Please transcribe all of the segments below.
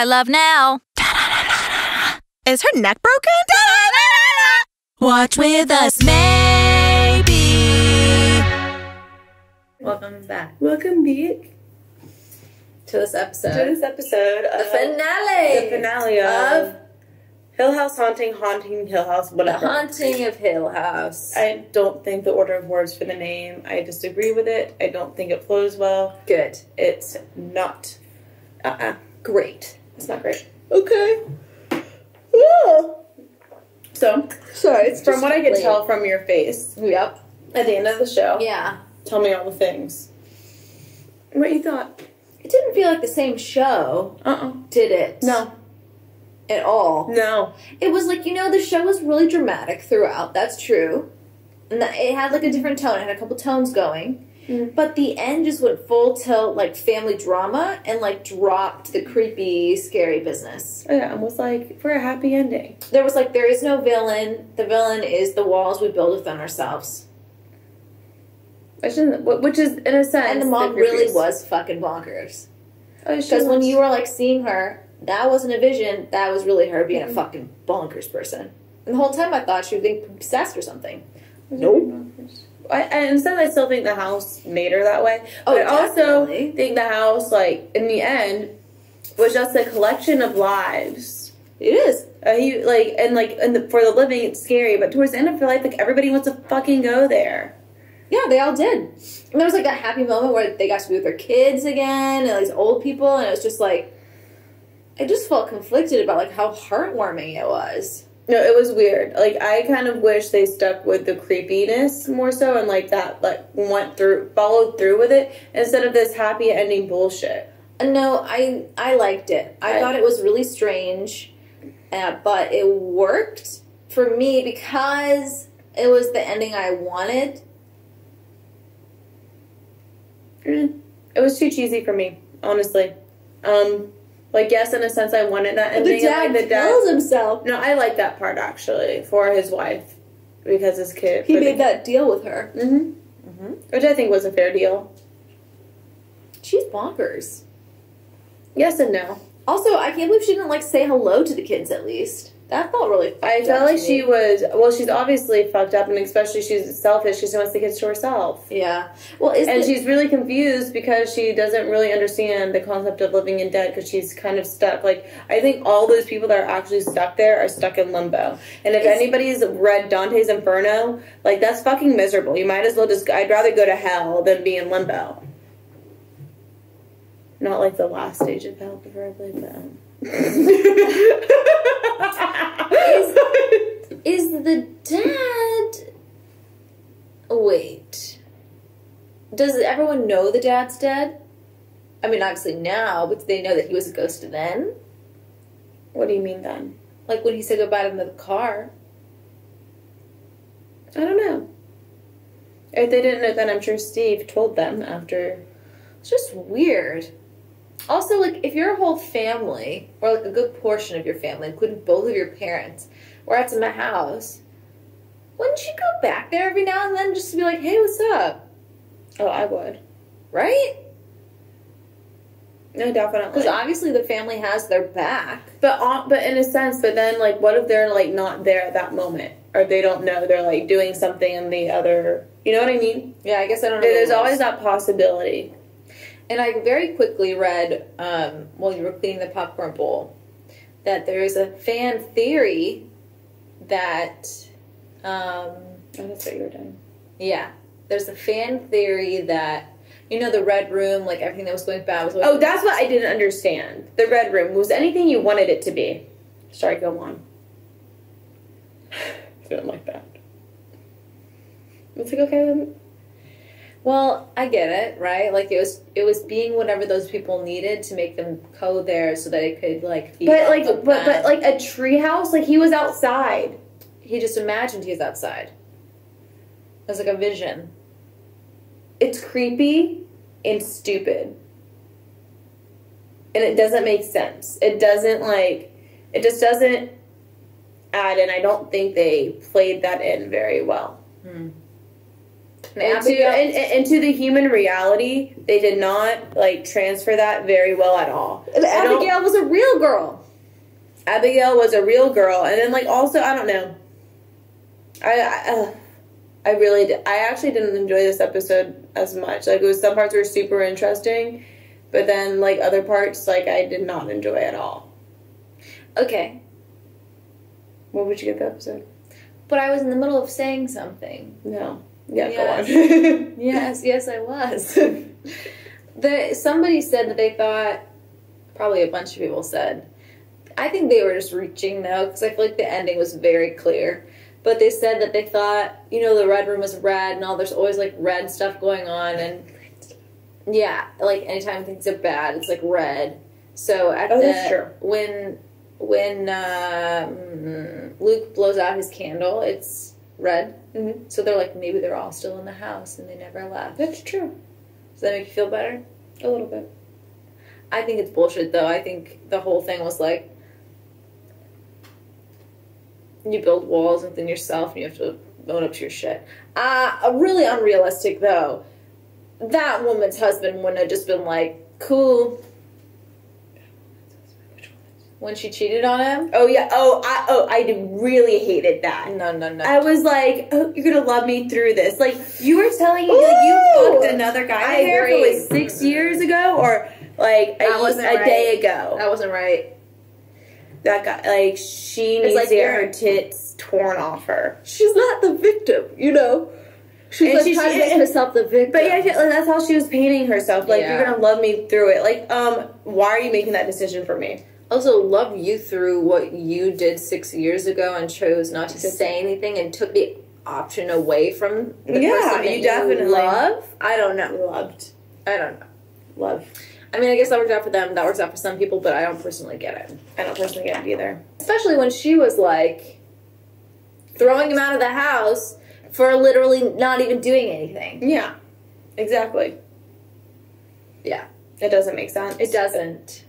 I love now. Is her neck broken? Watch with us, maybe. Welcome back Welcome back to this episode. The finale. The finale of Hill House Haunting Hill House, whatever. The Haunting of Hill House. I don't think the order of words for the name, I disagree with it. I don't think it flows well. Good. It's not. Great. It's not great. Okay. Yeah. So, it's from what I could tell from your face Yep. at the end of the show, Yeah. tell me all the things. What you thought? It didn't feel like the same show, did it? No. At all. No. It was like, the show was really dramatic throughout. That's true. And it had like a different tone. It had a couple tones going. Mm. But the end just went full tilt, like family drama, and like dropped the creepy, scary business. Oh, yeah, almost like for a happy ending. There was like, there is no villain. The villain is the walls we build within ourselves. Which is, in a sense, and the mom really was fucking bonkers. Because when you were like seeing her, that wasn't a vision. That was really her being a fucking bonkers person. And the whole time I thought she was being obsessed or something. Nope. Instead, I still think the house made her that way. Oh, but I also definitely. think the house, like, in the end, was just a collection of lives. It is. For the living, it's scary. But towards the end of her life, like, everybody wants to fucking go there. Yeah, they all did. And there was like a happy moment where they got to be with their kids again and these old people, and it was just like, I just felt conflicted about like how heartwarming it was. No, it was weird. Like, I kind of wish they stuck with the creepiness more so, and like that, like followed through with it instead of this happy ending bullshit. No, I liked it. I thought it was really strange, but it worked for me because it was the ending I wanted. It was too cheesy for me, honestly. Yes, in a sense, I wanted that ending. The dad kills himself. No, I like that part, actually, for his wife. Because his kid... He made that deal with her. Mm-hmm. Mm-hmm. Which I think was a fair deal. She's bonkers. Yes and no. Also, I can't believe she didn't, like, say hello to the kids, at least. That felt really fucked up. I felt like she was... Well, she's obviously fucked up, and especially she's selfish because she wants the kids to herself. Yeah. Well, she's really confused because she doesn't really understand the concept of living and dead because she's kind of stuck. Like, I think all those people that are actually stuck there are stuck in limbo. And if anybody's read Dante's Inferno, like, that's fucking miserable. You might as well just... I'd rather go to hell than be in limbo. Not like the last stage of hell, preferably, but... Is the dad... Wait. Does everyone know the dad's dead? I mean, obviously now, but do they know that he was a ghost then? What do you mean then? Like when he said goodbye to them in the car. I don't know. If they didn't know, then I'm sure Steve told them after. It's just weird. Also, like, if your whole family, or like a good portion of your family, including both of your parents, were at my house, wouldn't you go back there every now and then just to be like, hey, what's up? Oh, I would. Right? No, definitely. Because obviously the family has their back. But in a sense, but then, like, what if they're, like, not there at that moment? Or they don't know, they're, like, doing something in the other... You know what I mean? Yeah, I guess I don't know. There's always that possibility. And I very quickly read, while you were cleaning the popcorn bowl, that there is a fan theory that... Oh, that's what you were doing. Yeah. There's a fan theory that, the Red Room, like, everything that was going bad was... Oh, that's what I didn't understand. The Red Room. Was anything you wanted it to be? Sorry, go on. I didn't like that. It's like, okay... Well, I get it, right? Like, it was being whatever those people needed to make them go there so that it could, like, feed but like a treehouse, like, he was outside. He just imagined he was outside. It was like a vision. It's creepy and stupid. And it doesn't make sense. It just doesn't add in. I don't think they played that in very well. into the human reality, they did not like transfer that very well at all. And Abigail was a real girl. Abigail was a real girl, and then like also I don't know. I really did. I actually didn't enjoy this episode as much. Like, it was some parts were super interesting, but then like other parts like I did not enjoy at all. Okay. What would you give the episode? But I was in the middle of saying something. No. Yeah, yes. Go on. yes, I was. Somebody said that they thought, probably a bunch of people said, I think they were just reaching though, because I feel like the ending was very clear. But they said that they thought, you know, the red room was red and all, there's always like red stuff going on, and yeah, like anytime things are bad, it's like red. So at when Luke blows out his candle, it's red. Mm-hmm. So they're like, maybe they're all still in the house and they never left. That's true. Does that make you feel better? A little bit. I think it's bullshit though. I think the whole thing was like, you build walls within yourself and you have to own up to your shit. Really unrealistic though. That woman's husband wouldn't have just been like, cool. When she cheated on him? Oh yeah. I really hated that. No. I was like, oh, you're gonna love me through this. Like, you were telling me like you fucked another guy here for like 6 years ago, or like a day ago. That wasn't right. That guy, like, she needs to get her tits torn off her. She's not the victim, you know? She's like trying to make herself the victim. But yeah, that's how she was painting herself. Like, you're gonna love me through it. Like, why are you making that decision for me? Also, love you through what you did 6 years ago and chose not to say anything and took the option away from the person that you definitely love. I don't know. Loved. I don't know. Love. I mean, I guess that works out for them. That works out for some people, but I don't personally get it. I don't personally get it either. Especially when she was like throwing him out of the house for literally not even doing anything. Yeah, exactly. Yeah. It doesn't make sense. It doesn't.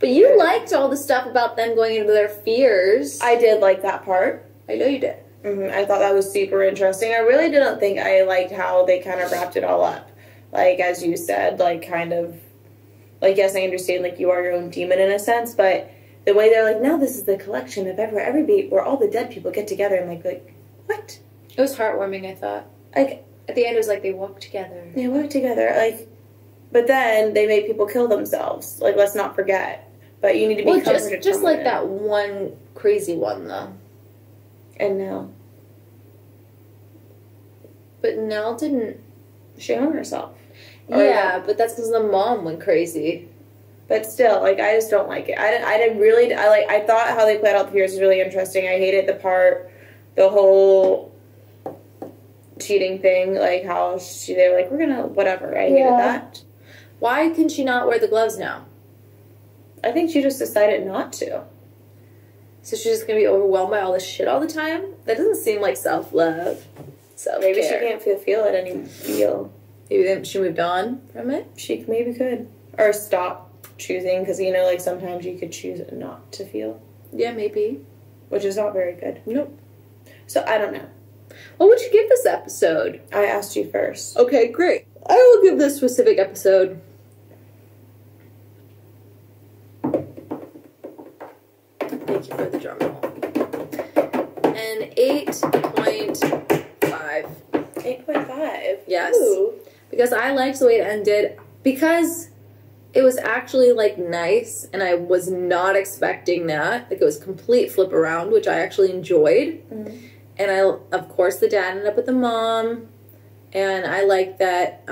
But you liked all the stuff about them going into their fears. I did like that part. I know you did. Mm-hmm. I thought that was super interesting. I really didn't think I liked how they kind of wrapped it all up. Like, as you said, like, kind of, like, yes, I understand, like, you are your own demon in a sense, but the way they're like, now this is the collection of every beat where all the dead people get together, and like, what? It was heartwarming, I thought. Like, at the end, it was like they walked together. They walked together, like, but then they made people kill themselves. Like, let's not forget. But you need to be comforted. Just like that one crazy one, though. And Nell. But Nell didn't. She hung herself. Yeah, but that's because the mom went crazy. But still, like, I just don't like it. I thought how they played out the fears was really interesting. I hated the whole cheating thing, like how they were like, we're gonna, whatever. I hated that. Why can she not wear the gloves now? I think she just decided not to. So she's just gonna be overwhelmed by all this shit all the time? That doesn't seem like self-love. Self-care. Maybe she can't feel it anymore. Maybe then she moved on from it? She maybe could. Or stop choosing, because, you know, like, sometimes you could choose not to feel. Yeah, maybe. Which is not very good. Nope. So, I don't know. What would you give this episode? I asked you first. Okay, great. I will give this specific episode thank you for the drum roll. An 8.5. 8.5? Yes. Ooh. Because I liked the way it ended. Because it was actually, like, nice, and I was not expecting that. Like, it was complete flip around, which I actually enjoyed. Mm-hmm. And of course, the dad ended up with the mom. And I like that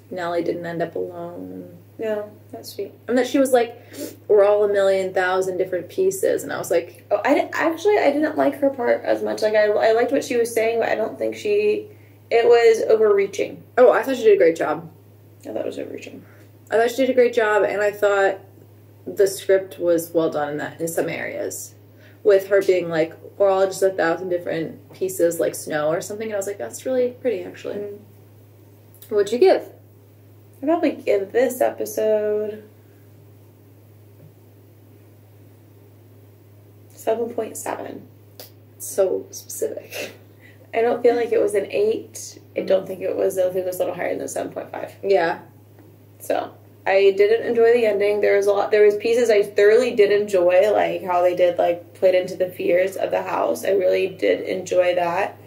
Nellie didn't end up alone. No, that's sweet. And that she was like, we're all 1,000,000 different pieces. And I was like... Oh, I didn't like her part as much. Like, I liked what she was saying, but I don't think it was overreaching. Oh, I thought she did a great job. I thought it was overreaching. I thought she did a great job, and I thought the script was well done in some areas. With her being like, we're all just 1,000 different pieces like snow or something. And I was like, that's really pretty, actually. Mm-hmm. What'd you give? I'd probably give this episode 7.7. So specific. I don't feel like it was an 8. I don't think it was. I think it was a little higher than 7.5. Yeah. So I didn't enjoy the ending. There was pieces I thoroughly did enjoy, like how they did like played into the fears of the house. I really did enjoy that.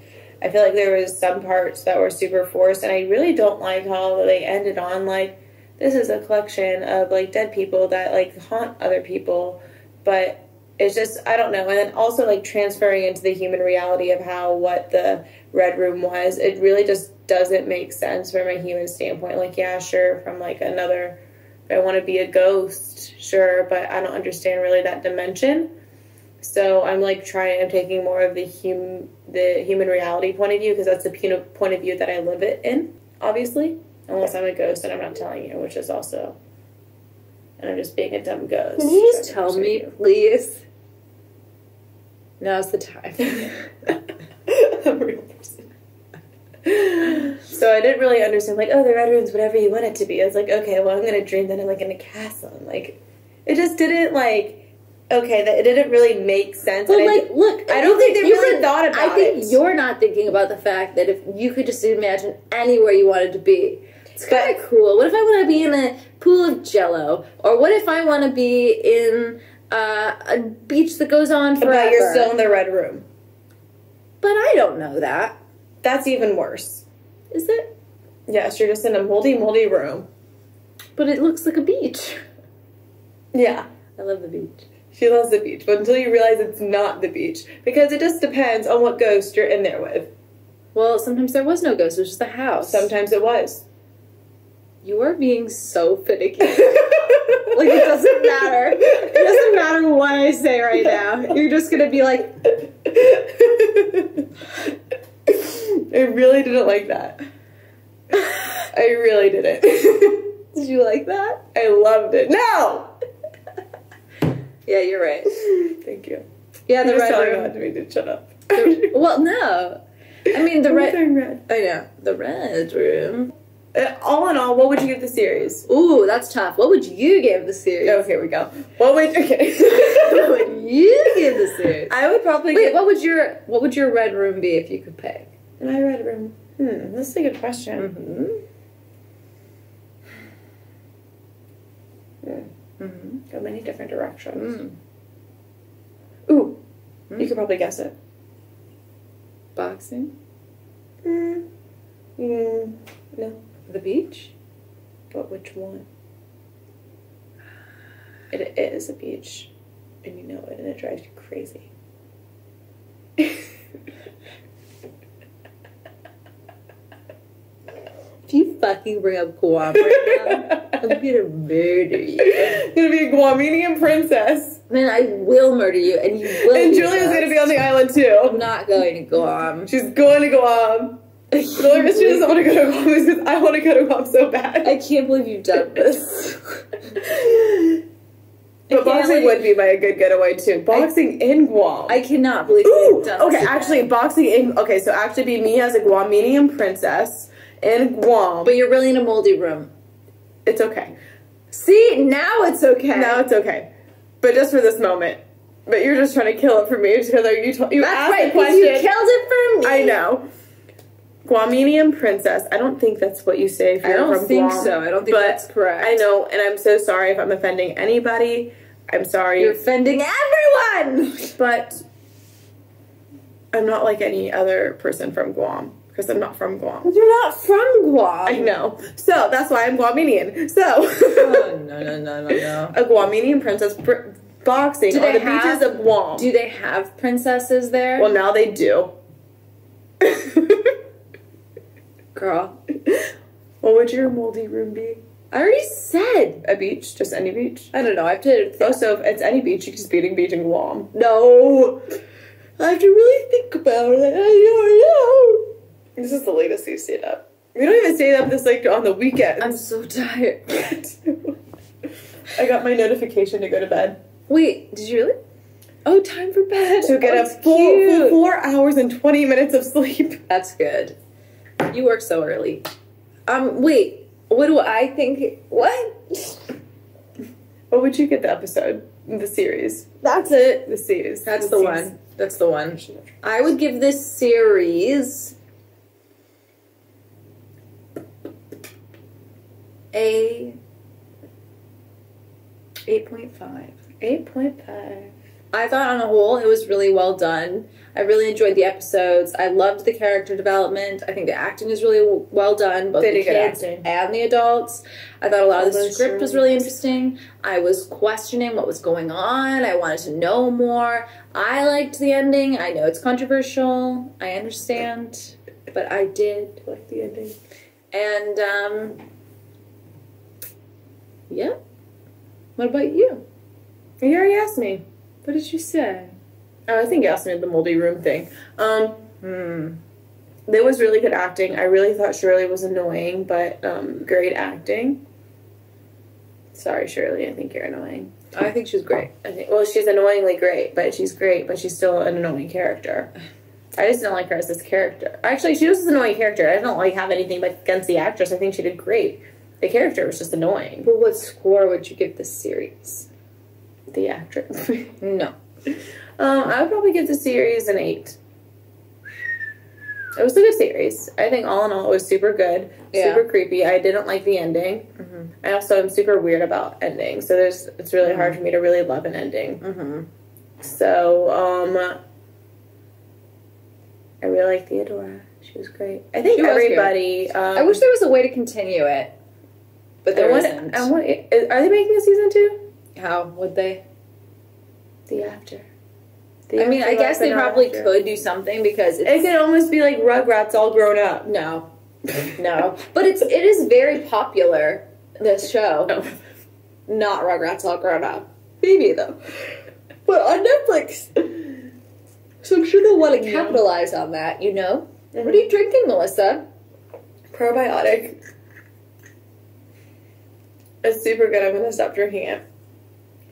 I feel like there was some parts that were super forced, and I really don't like how they ended on like, this is a collection of like dead people that like haunt other people, but it's just, I don't know. And then also like transferring into the human reality of what the Red Room was, it really just doesn't make sense from a human standpoint. Like, yeah, sure, from like another, if I want to be a ghost, sure, but I don't understand really that dimension. So I'm taking more of the human reality point of view, because that's the point of view that I live it in, obviously. Unless I'm a ghost and I'm not telling you, which is also, and I'm just being a dumb ghost. Can you just tell me, please? Now's the time. I'm a real person. So I didn't really understand, like, oh, the Red Room's whatever you want it to be. I was like, okay, well, I'm going to dream that I'm, like, in a castle. And, like, it just didn't, like, okay, that it didn't really make sense. Well, and like, look, I don't think they really thought about it. I think you're not thinking about the fact that if you could just imagine anywhere you wanted to be. It's kind of cool. What if I want to be in a pool of Jello? Or what if I want to be in a beach that goes on forever? But you're still in the Red Room. But I don't know that. That's even worse. Is it? Yes, you're just in a moldy room. But it looks like a beach. Yeah. I love the beach. She loves the beach, but until you realize it's not the beach. Because it just depends on what ghost you're in there with. Well, sometimes there was no ghost. It was just a house. Sometimes it was. You are being so finicky. Like, it doesn't matter. It doesn't matter what I say right now. You're just going to be like... I really didn't like that. I really didn't. Did you like that? I loved it. No! Yeah, you're right. Thank you. Yeah, the Red Room. Had to me to shut up. Well, no. I mean, the Red... Red. I know. The Red Room. All in all, what would you give the series? Ooh, that's tough. What would you give the series? Oh, here we go. What would you give the series? I would probably Wait, what would your Red Room be if you could pick? My Red Room. This is a good question. Go many different directions. Ooh, you could probably guess it. Boxing? No. The beach? But which one? It is a beach, and you know it, and it drives you crazy. If you fucking bring up Guam right now, I'm gonna murder you. You're gonna be a Guamanian princess. Man, I will murder you, and you will. And Julia's gonna be on the island too. I'm not going to Guam. She's going to Guam. The only reason she doesn't want to go to Guam is because I want to go to Guam so bad. I can't believe you've done this. But boxing would be my good getaway too. Boxing in Guam. I cannot believe you've done this. Okay, actually, boxing in. Okay, so actually, be me as a Guamanian princess in Guam. But you're really in a moldy room. It's okay. See, now it's okay. Now it's okay. But just for this moment. But you're just trying to kill it for me just because you asked the question. You killed it for me. I know. Guamanian princess. I don't think that's what you say if you're from Guam. I don't think so. I don't think that's correct. I know, and I'm so sorry if I'm offending anybody. I'm sorry. You're offending everyone! But I'm not like any other person from Guam. Because I'm not from Guam. You're not from Guam. I know. So, that's why I'm Guamanian. So. Oh, no. A Guamanian princess boxing on the beaches of Guam. Do they have princesses there? Well, now they do. Girl. What would your moldy room be? I already said. A beach? Just any beach? I don't know. I have to... Oh, so if it's any beach, you can just be at a beach in Guam. No. I have to really think about it. I don't know. This is the latest you stayed up. We don't even stay up this like on the weekends. I'm so tired. I got my notification to go to bed. Wait, did you really? Oh, time for bed. To get a full 4 hours and 20 minutes of sleep. That's good. You work so early. Wait. What do I think? What? What would you get the episode? The series. That's it. The series. That's the one. That's the one. I would give this series a 8.5. 8.5. I thought on a whole it was really well done. I really enjoyed the episodes. I loved the character development. I think the acting is really well done, both the kids and the adults. I thought a lot of the script was really interesting. I was questioning what was going on. I wanted to know more. I liked the ending. I know it's controversial. I understand, but I did like the ending. And yeah. What about you? You already asked me. What did you say? Oh, I think you asked me the moldy room thing. There was really good acting. I really thought Shirley was annoying, but great acting. Sorry, Shirley. I think you're annoying. I think she's great. Well, she's annoyingly great, but she's great, but she's still an annoying character. I just don't like her as this character. Actually, she was an annoying character. I don't have anything but against the actress. I think she did great. The character was just annoying. But what score would you give this series? The actress. No. I would probably give the series an 8. It was a good series. I think all in all it was super good, super creepy. I didn't like the ending. I also am super weird about endings, so it's really hard for me to really love an ending. So I really like Theodora. She was great. I think everybody. I wish there was a way to continue it, but there isn't. Are they making a season 2? How would they? The After. I mean, I guess they probably could do something because it could almost be like Rugrats all grown up. No, no, but it is very popular. This show, not Rugrats all grown up. Maybe though, but on Netflix, so I'm sure they'll want to capitalize on that. You know, what are you drinking, Melissa? Probiotic. It's super good. I'm gonna stop drinking it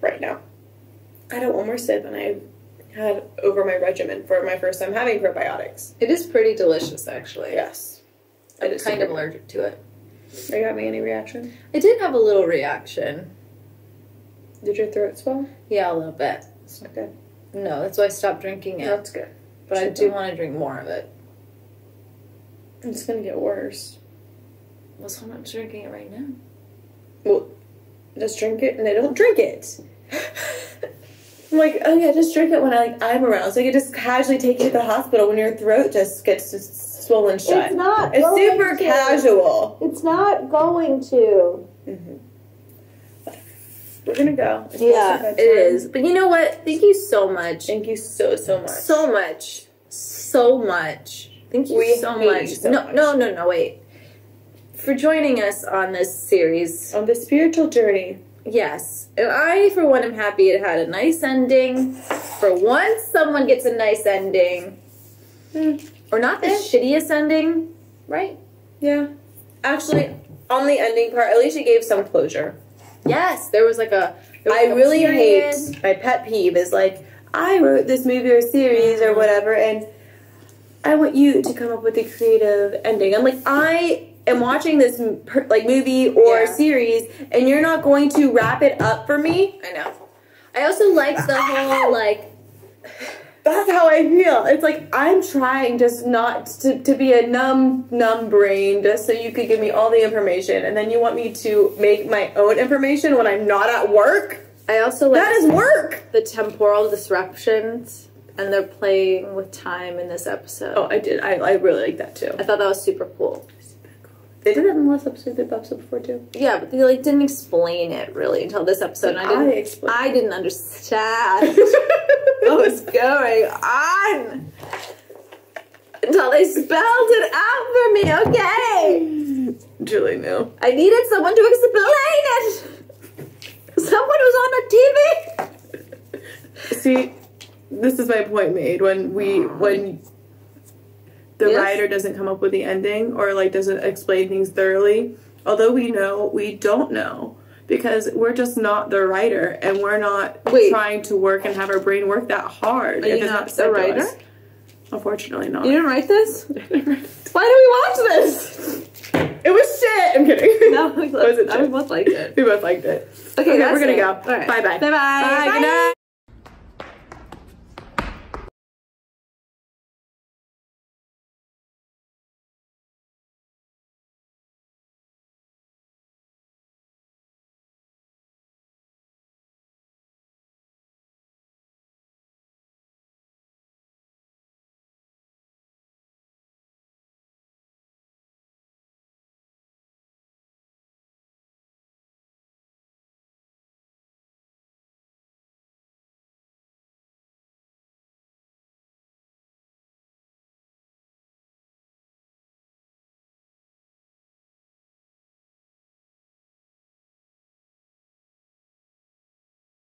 right now. I had one more sip and I had over my regimen for my first time having probiotics. It is pretty delicious, actually. Yes. I'm kind of allergic to it. Are you having any reaction? I did have a little reaction. Did your throat swell? Yeah, a little bit. It's not good. No, that's why I stopped drinking it. That's good. But I do want to drink more of it. It's going to get worse. Well, so I'm not drinking it right now. Well, just drink it and I don't drink it. I'm like, oh yeah, just drink it when I'm around. So you can just casually take you to the hospital when your throat just gets swollen shut. It's not. It's super casual. It's not going to. We're gonna go. It is. But you know what? Thank you so much. Thank you so much. So much. So much. Thank you so much. No, wait. For joining us on this series. On the spiritual journey. Yes. And I, for one, am happy it had a nice ending. For once, someone gets a nice ending. Or not the shittiest ending, right? Yeah. Actually, on the ending part, at least it gave some closure. Yes, there was like a... I really hate... My pet peeve is like, I wrote this movie or series or whatever, and I want you to come up with a creative ending. I'm like, I am watching this movie or series, and you're not going to wrap it up for me. I know. I also liked the whole That's how I feel. It's like I'm trying just not to be a numb brain just so you could give me all the information, and then you want me to make my own information when I'm not at work. I also like that is work. The temporal disruptions, and they're playing with time in this episode. Oh, I did. I really like that too. I thought that was super cool. They did that in the last episode, the episode before too. Yeah, but they didn't explain it really until this episode. I didn't understand what was going on until they spelled it out for me. Okay, Julie knew. I needed someone to explain it. Someone who's on a TV. See, this is my point made when the writer doesn't come up with the ending or doesn't explain things thoroughly. Although we know, we don't know because we're just not the writer and we're not trying to work and have our brain work that hard. Are you not the writer? Unfortunately not. You didn't write this? Why do we watch this? It was shit. I'm kidding. No, we both liked it. We both liked it. Okay, we're gonna go. All right. Bye. Bye. Bye. Good night.